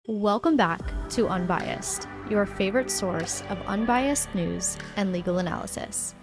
Welcome back to Unbiased, your favorite source of unbiased news and legal analysis.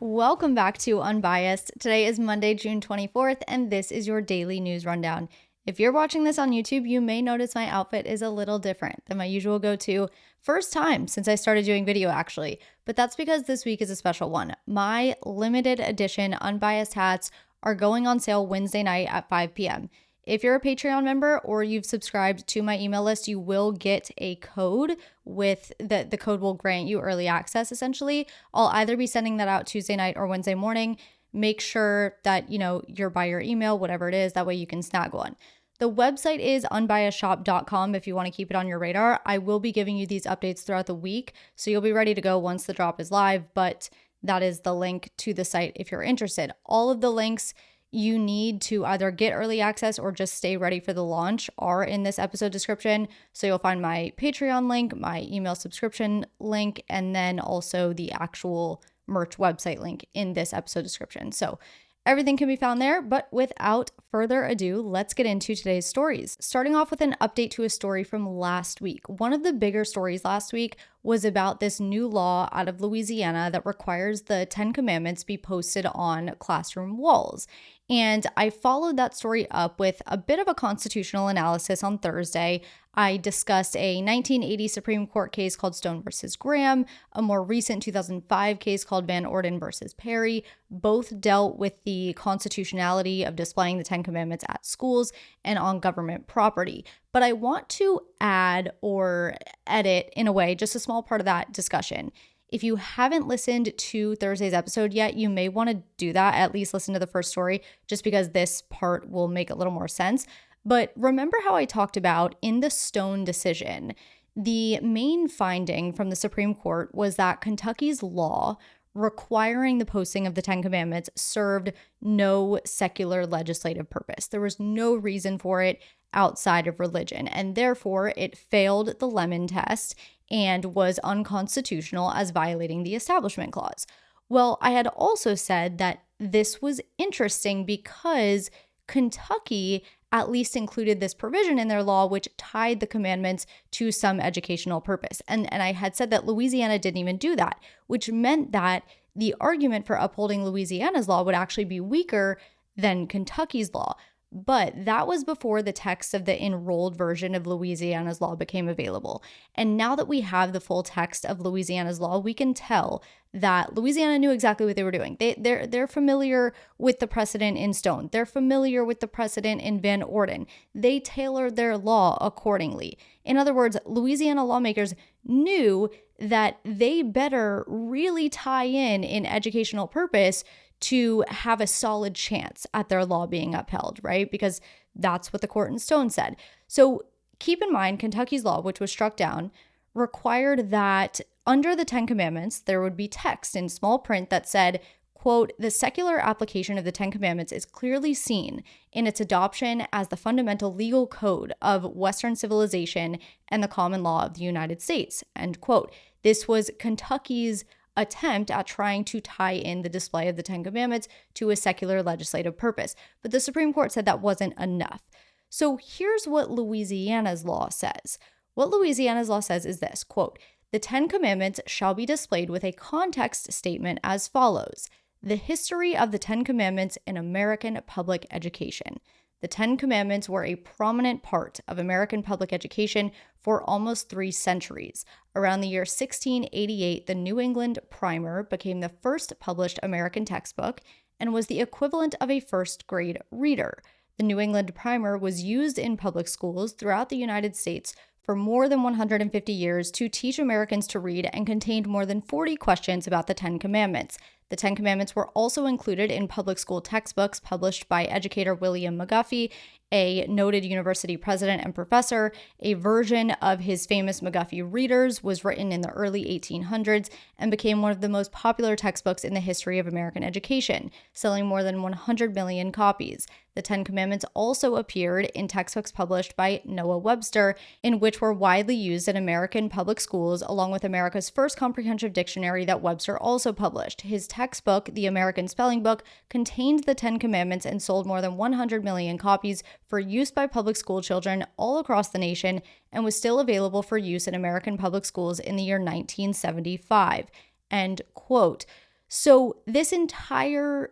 Welcome back to Unbiased. Today is Monday, June 24th, and this is your daily news rundown. If you're watching this on YouTube, you may notice my outfit is a little different than my usual go-to. First time since I started doing video, actually, but that's because this week is a special one. My limited edition Unbiased hats are going on sale Wednesday night at 5 p.m. If you're a Patreon member or you've subscribed to my email list, you will get a code with the code will grant you early access, essentially. I'll either be sending that out Tuesday night or Wednesday morning. Make sure that, you're by your email, whatever it is, that way you can snag one. The website is unbiasedshop.com if you want to keep it on your radar. I will be giving you these updates throughout the week, so you'll be ready to go once the drop is live, but that is the link to the site if you're interested. All of the links you need to either get early access or just stay ready for the launch are in this episode description. So you'll find my Patreon link, my email subscription link, and then also the actual merch website link in this episode description. So everything can be found there, but without further ado, let's get into today's stories. Starting off with an update to a story from last week. One of the bigger stories last week was about this new law out of Louisiana that requires the 10 Commandments be posted on classroom walls. And I followed that story up with a bit of a constitutional analysis on Thursday. I discussed a 1980 Supreme Court case called Stone versus Graham, a more recent 2005 case called Van Orden versus Perry. Both dealt with the constitutionality of displaying the 10 Commandments at schools and on government property. But I want to add or edit, in a way, just a small part of that discussion. If you haven't listened to Thursday's episode yet, you may want to do that, at least listen to the first story, just because this part will make a little more sense. But remember how I talked about in the Stone decision, the main finding from the Supreme Court was that Kentucky's law requiring the posting of the 10 Commandments served no secular legislative purpose. There was no reason for it outside of religion, and therefore it failed the Lemon test and was unconstitutional as violating the Establishment Clause. Well, I had also said that this was interesting because Kentucky at least included this provision in their law which tied the commandments to some educational purpose. And I had said that Louisiana didn't even do that, which meant that the argument for upholding Louisiana's law would actually be weaker than Kentucky's law. But that was before the text of the enrolled version of Louisiana's law became available. And now that we have the full text of Louisiana's law, we can tell that Louisiana knew exactly what they were doing. They're familiar with the precedent in Stone. They're familiar with the precedent in Van Orden. They tailored their law accordingly. In other words, Louisiana lawmakers knew that they better really tie in educational purpose to have a solid chance at their law being upheld, right? Because that's what the court in Stone said. So keep in mind, Kentucky's law, which was struck down, required that under the 10 Commandments, there would be text in small print that said, quote, "The secular application of the 10 Commandments is clearly seen in its adoption as the fundamental legal code of Western civilization and the common law of the United States," end quote. This was Kentucky's attempt at trying to tie in the display of the 10 Commandments to a secular legislative purpose. But the Supreme Court said that wasn't enough. So here's what Louisiana's law says. What Louisiana's law says is this, quote, "The 10 Commandments shall be displayed with a context statement as follows. The history of the 10 Commandments in American public education. The 10 Commandments were a prominent part of American public education for almost 3 centuries. Around the year 1688, the New England Primer became the first published American textbook and was the equivalent of a first-grade reader. The New England Primer was used in public schools throughout the United States for more than 150 years to teach Americans to read and contained more than 40 questions about the 10 Commandments. The 10 Commandments were also included in public school textbooks published by educator William McGuffey, a noted university president and professor. A version of his famous McGuffey Readers was written in the early 1800s and became one of the most popular textbooks in the history of American education, selling more than 100 million copies. The Ten Commandments also appeared in textbooks published by Noah Webster, in which were widely used in American public schools, along with America's first comprehensive dictionary that Webster also published. His textbook, The American Spelling Book, contained the Ten Commandments and sold more than 100 million copies for use by public school children all across the nation, and was still available for use in American public schools in the year 1975. End quote. So this entire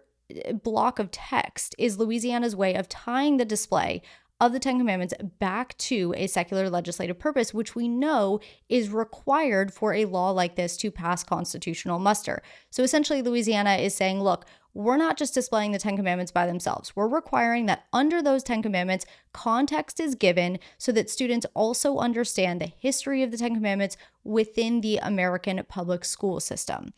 block of text is Louisiana's way of tying the display of the Ten Commandments back to a secular legislative purpose, which we know is required for a law like this to pass constitutional muster. So essentially, Louisiana is saying, look, we're not just displaying the Ten Commandments by themselves. We're requiring that under those Ten Commandments, context is given so that students also understand the history of the Ten Commandments within the American public school system.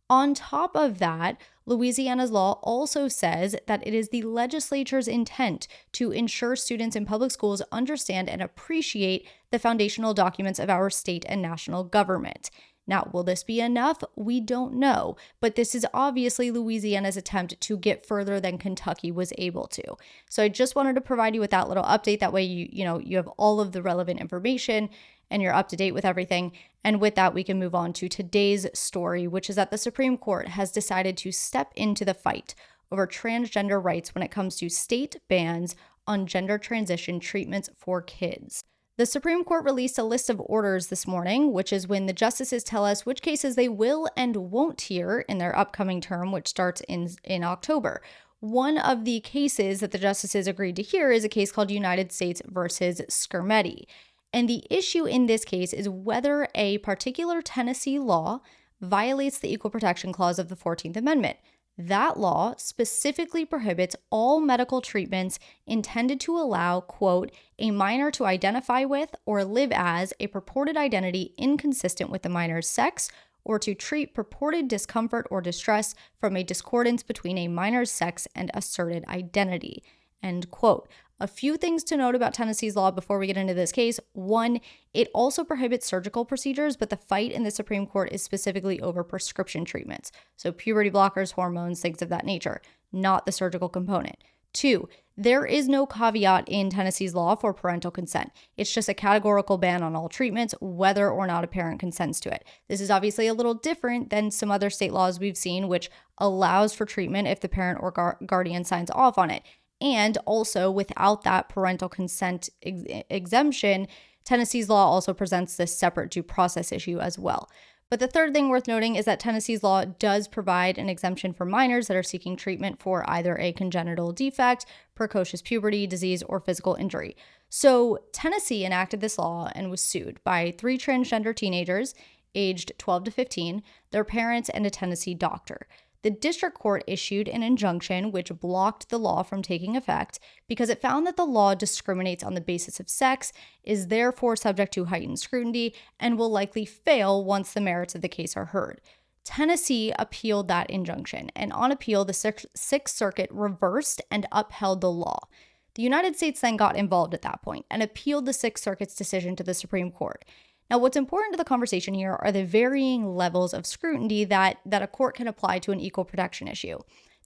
On top of that, Louisiana's law also says that it is the legislature's intent to ensure students in public schools understand and appreciate the foundational documents of our state and national government. Now, will this be enough? We don't know, but this is obviously Louisiana's attempt to get further than Kentucky was able to. So I just wanted to provide you with that little update. That way you have all of the relevant information and you're up to date with everything. And with that, we can move on to today's story, which is that the Supreme Court has decided to step into the fight over transgender rights when it comes to state bans on gender transition treatments for kids. The Supreme Court released a list of orders this morning, which is when the justices tell us which cases they will and won't hear in their upcoming term, which starts in October. One of the cases that the justices agreed to hear is a case called United States versus Skirmetti. And the issue in this case is whether a particular Tennessee law violates the Equal Protection Clause of the 14th Amendment. That law specifically prohibits all medical treatments intended to allow, quote, a minor to identify with or live as a purported identity inconsistent with the minor's sex, or to treat purported discomfort or distress from a discordance between a minor's sex and asserted identity, end quote. A few things to note about Tennessee's law before we get into this case. One, it also prohibits surgical procedures, but the fight in the Supreme Court is specifically over prescription treatments. So puberty blockers, hormones, things of that nature, not the surgical component. Two, there is no caveat in Tennessee's law for parental consent. It's just a categorical ban on all treatments, whether or not a parent consents to it. This is obviously a little different than some other state laws we've seen, which allows for treatment if the parent or guardian signs off on it. And also, without that parental consent exemption, Tennessee's law also presents this separate due process issue as well. But the third thing worth noting is that Tennessee's law does provide an exemption for minors that are seeking treatment for either a congenital defect, precocious puberty, disease, or physical injury. So Tennessee enacted this law and was sued by 3 transgender teenagers aged 12 to 15, their parents, and a Tennessee doctor. The district court issued an injunction which blocked the law from taking effect because it found that the law discriminates on the basis of sex, is therefore subject to heightened scrutiny, and will likely fail once the merits of the case are heard. Tennessee appealed that injunction, and on appeal, the Sixth Circuit reversed and upheld the law. The United States then got involved at that point and appealed the Sixth Circuit's decision to the Supreme Court. Now, what's important to the conversation here are the varying levels of scrutiny that a court can apply to an equal protection issue.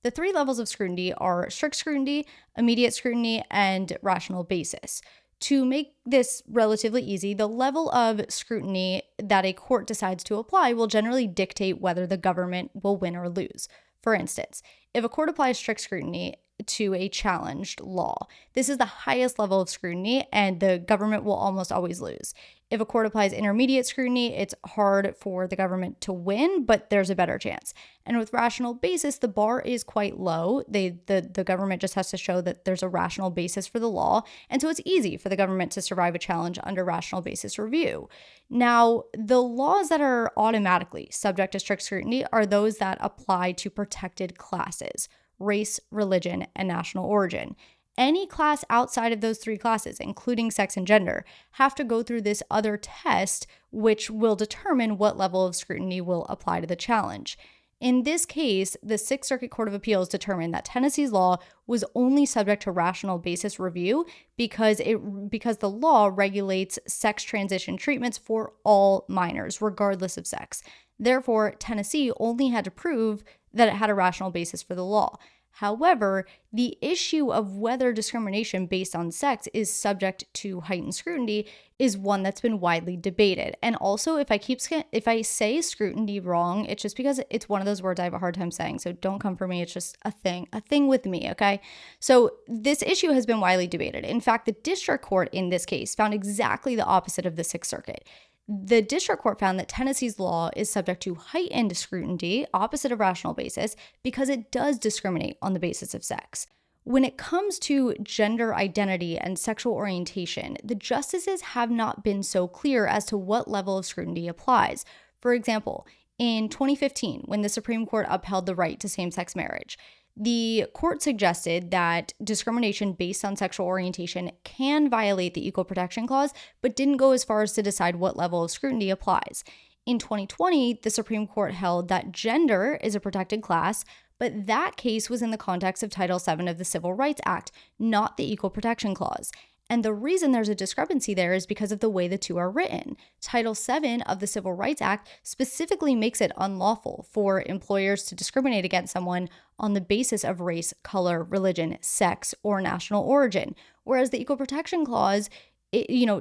The 3 levels of scrutiny are strict scrutiny, immediate scrutiny, and rational basis. To make this relatively easy, the level of scrutiny that a court decides to apply will generally dictate whether the government will win or lose. For instance, if a court applies strict scrutiny to a challenged law, this is the highest level of scrutiny, and the government will almost always lose. If a court applies intermediate scrutiny, it's hard for the government to win, but there's a better chance. And with rational basis, the bar is quite low. The government just has to show that there's a rational basis for the law, and so it's easy for the government to survive a challenge under rational basis review. Now, the laws that are automatically subject to strict scrutiny are those that apply to protected classes: race, religion, and national origin. Any class outside of those 3 classes, including sex and gender, have to go through this other test, which will determine what level of scrutiny will apply to the challenge. In this case, the Sixth Circuit Court of Appeals determined that Tennessee's law was only subject to rational basis review because the law regulates sex transition treatments for all minors, regardless of sex. Therefore, Tennessee only had to prove that it had a rational basis for the law. However, the issue of whether discrimination based on sex is subject to heightened scrutiny is one that's been widely debated. And also, if I say scrutiny wrong, it's just because it's one of those words I have a hard time saying. So don't come for me. It's just a thing with me, okay? So this issue has been widely debated. In fact, the district court in this case found exactly the opposite of the Sixth Circuit. The district court found that Tennessee's law is subject to heightened scrutiny, opposite of rational basis, because it does discriminate on the basis of sex. When it comes to gender identity and sexual orientation, the justices have not been so clear as to what level of scrutiny applies. For example, in 2015, when the Supreme Court upheld the right to same-sex marriage, the court suggested that discrimination based on sexual orientation can violate the Equal Protection Clause, but didn't go as far as to decide what level of scrutiny applies. In 2020, the Supreme Court held that gender is a protected class, but that case was in the context of Title VII of the Civil Rights Act, not the Equal Protection Clause. And the reason there's a discrepancy there is because of the way the two are written. Title VII of the Civil Rights Act specifically makes it unlawful for employers to discriminate against someone on the basis of race, color, religion, sex, or national origin. Whereas the Equal Protection Clause,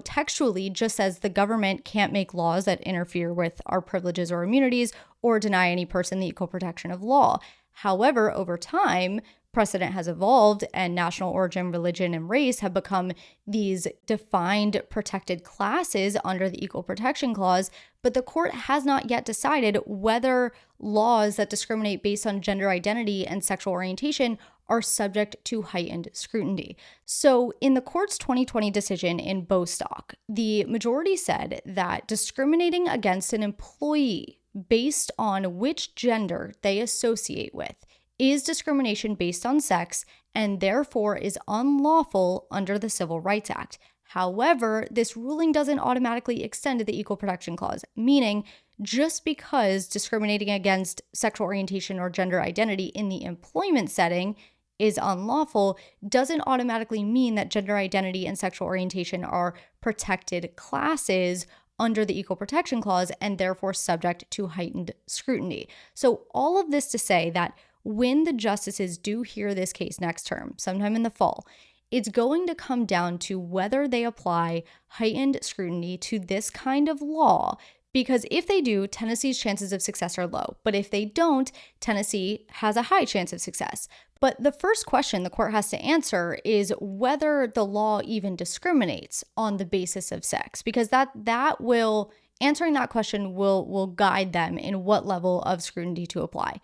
textually just says the government can't make laws that interfere with our privileges or immunities or deny any person the equal protection of law. However, over time, precedent has evolved and national origin, religion, and race have become these defined protected classes under the Equal Protection Clause, but the court has not yet decided whether laws that discriminate based on gender identity and sexual orientation are subject to heightened scrutiny. So in the court's 2020 decision in Bostock, the majority said that discriminating against an employee based on which gender they associate with is discrimination based on sex and therefore is unlawful under the Civil Rights Act. However, this ruling doesn't automatically extend to the Equal Protection Clause, meaning just because discriminating against sexual orientation or gender identity in the employment setting is unlawful doesn't automatically mean that gender identity and sexual orientation are protected classes under the Equal Protection Clause and therefore subject to heightened scrutiny. So all of this to say that when the justices do hear this case next term, sometime in the fall, it's going to come down to whether they apply heightened scrutiny to this kind of law. Because if they do, Tennessee's chances of success are low. But if they don't, Tennessee has a high chance of success. But the first question the court has to answer is whether the law even discriminates on the basis of sex. Because answering that question will guide them in what level of scrutiny to apply.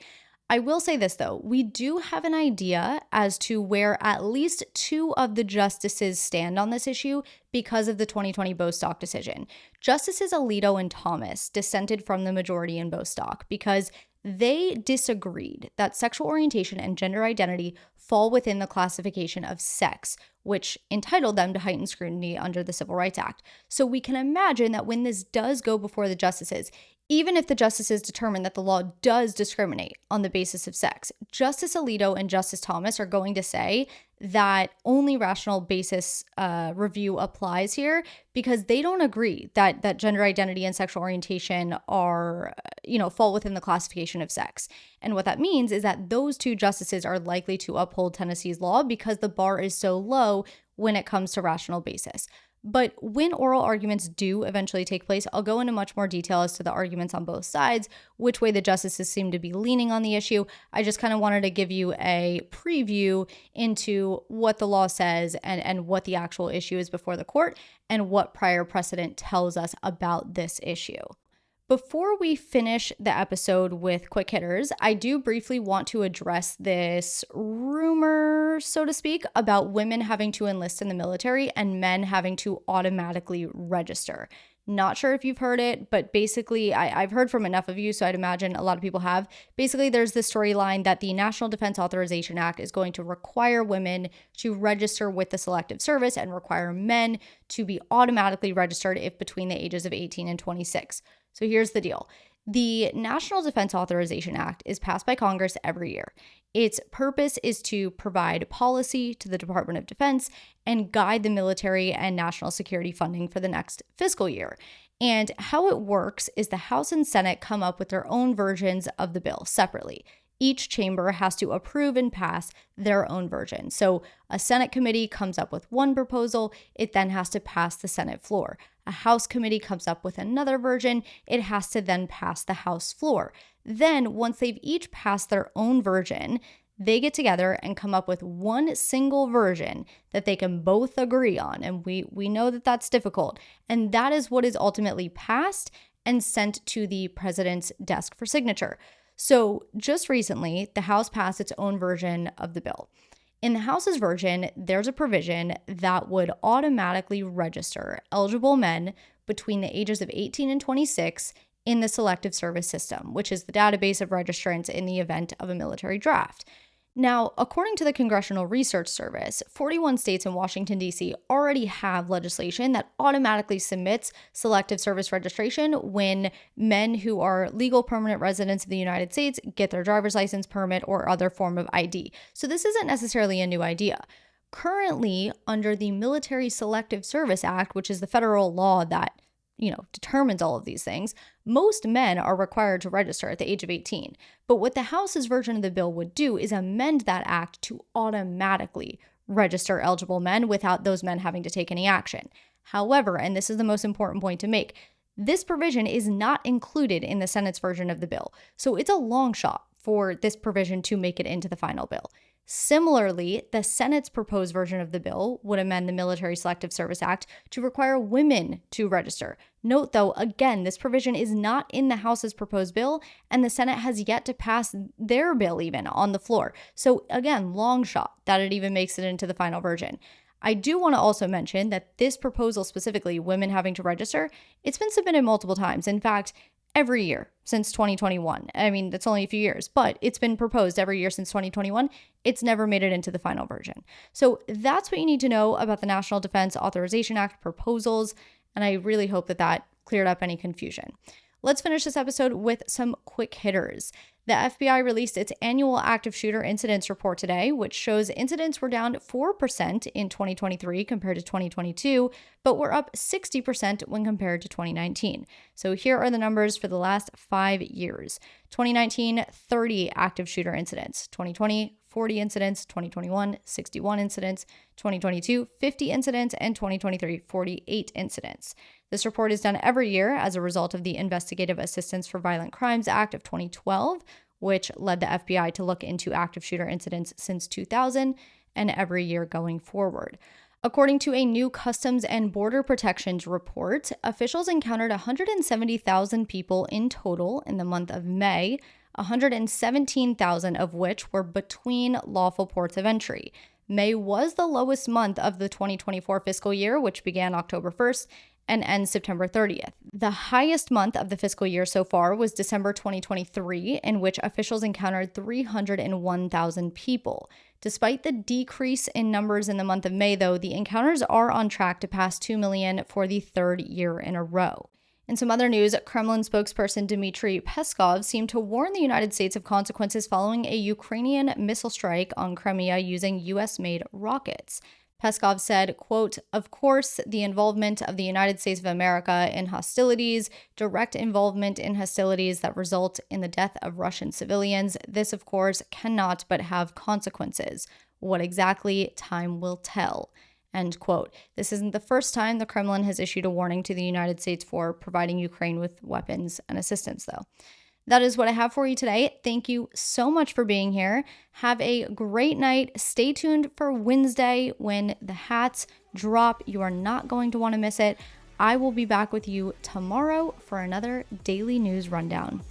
I will say this, though. We do have an idea as to where at least two of the justices stand on this issue because of the 2020 Bostock decision. Justices Alito and Thomas dissented from the majority in Bostock because they disagreed that sexual orientation and gender identity fall within the classification of sex, which entitled them to heightened scrutiny under the Civil Rights Act. So we can imagine that when this does go before the justices, even if the justices determine that the law does discriminate on the basis of sex, Justice Alito and Justice Thomas are going to say that only rational basis review applies here because they don't agree that gender identity and sexual orientation are, fall within the classification of sex. And what that means is that those two justices are likely to uphold Tennessee's law because the bar is so low when it comes to rational basis. But when oral arguments do eventually take place, I'll go into much more detail as to the arguments on both sides, which way the justices seem to be leaning on the issue. I just kind of wanted to give you a preview into what the law says and what the actual issue is before the court and what prior precedent tells us about this issue. Before we finish the episode with quick hitters, I do briefly want to address this rumor, so to speak, about women having to enlist in the military and men having to automatically register. Not sure if you've heard it, but basically I've heard from enough of you, so I'd imagine a lot of people have. Basically, there's this storyline that the National Defense Authorization Act is going to require women to register with the Selective Service and require men to be automatically registered if between the ages of 18 and 26. So here's the deal. The National Defense Authorization Act is passed by Congress every year. Its purpose is to provide policy to the Department of Defense and guide the military and national security funding for the next fiscal year. And how it works is the House and Senate come up with their own versions of the bill separately. each chamber has to approve and pass their own version. So a Senate committee comes up with one proposal, it then has to pass the Senate floor. A House committee comes up with another version, it has to then pass the House floor. Then, once they've each passed their own version, they get together and come up with one single version that they can both agree on. And we know that that's difficult. And that is what is ultimately passed and sent to the president's desk for signature. So just recently, the House passed its own version of the bill. In the House's version, there's a provision that would automatically register eligible men between the ages of 18 and 26 in the Selective Service System, which is the database of registrants in the event of a military draft. Now, according to the Congressional Research Service, 41 states and Washington, D.C. already have legislation that automatically submits selective service registration when men who are legal permanent residents of the United States get their driver's license, permit, or other form of ID. So this isn't necessarily a new idea. Currently, under the Military Selective Service Act, which is the federal law that determines all of these things, most men are required to register at the age of 18. But what the House's version of the bill would do is amend that act to automatically register eligible men without those men having to take any action. However, and this is the most important point to make, this provision is not included in the Senate's version of the bill. So it's a long shot for this provision to make it into the final bill. Similarly, the Senate's proposed version of the bill would amend the Military Selective Service Act to require women to register. Note, though, again, this provision is not in the House's proposed bill, and the Senate has yet to pass their bill even on the floor. So again, long shot that it even makes it into the final version. I do want to also mention that this proposal specifically, women having to register, it's been submitted multiple times. In fact, every year since 2021. I mean, that's only a few years, but it's been proposed every year since 2021. It's never made it into the final version. So that's what you need to know about the National Defense Authorization Act proposals, and I really hope that that cleared up any confusion. Let's finish this episode with some quick hitters. The FBI released its annual active shooter incidents report today, which shows incidents were down 4% in 2023 compared to 2022, but were up 60% when compared to 2019. So here are the numbers for the last 5 years. 2019, 30 active shooter incidents. 2020, 40 incidents. 2021, 61 incidents. 2022, 50 incidents. And 2023, 48 incidents. This report is done every year as a result of the Investigative Assistance for Violent Crimes Act of 2012, which led the FBI to look into active shooter incidents since 2000 and every year going forward. According to a new Customs and Border Protections report, officials encountered 170,000 people in total in the month of May, 117,000 of which were between lawful ports of entry. May was the lowest month of the 2024 fiscal year, which began October 1st and ends September 30th. The highest month of the fiscal year so far was December 2023, in which officials encountered 301,000 people. Despite the decrease in numbers in the month of May, though, the encounters are on track to pass 2 million for the third year in a row. In some other news, Kremlin spokesperson Dmitry Peskov seemed to warn the United States of consequences following a Ukrainian missile strike on Crimea using US-made rockets. Peskov said, quote, "Of course, the involvement of the United States of America in hostilities, direct involvement in hostilities that result in the death of Russian civilians, this, of course, cannot but have consequences. What exactly, time will tell." End quote. This isn't the first time the Kremlin has issued a warning to the United States for providing Ukraine with weapons and assistance, though. That is what I have for you today. Thank you so much for being here. Have a great night. Stay tuned for Wednesday when the hats drop. You are not going to want to miss it. I will be back with you tomorrow for another daily news rundown.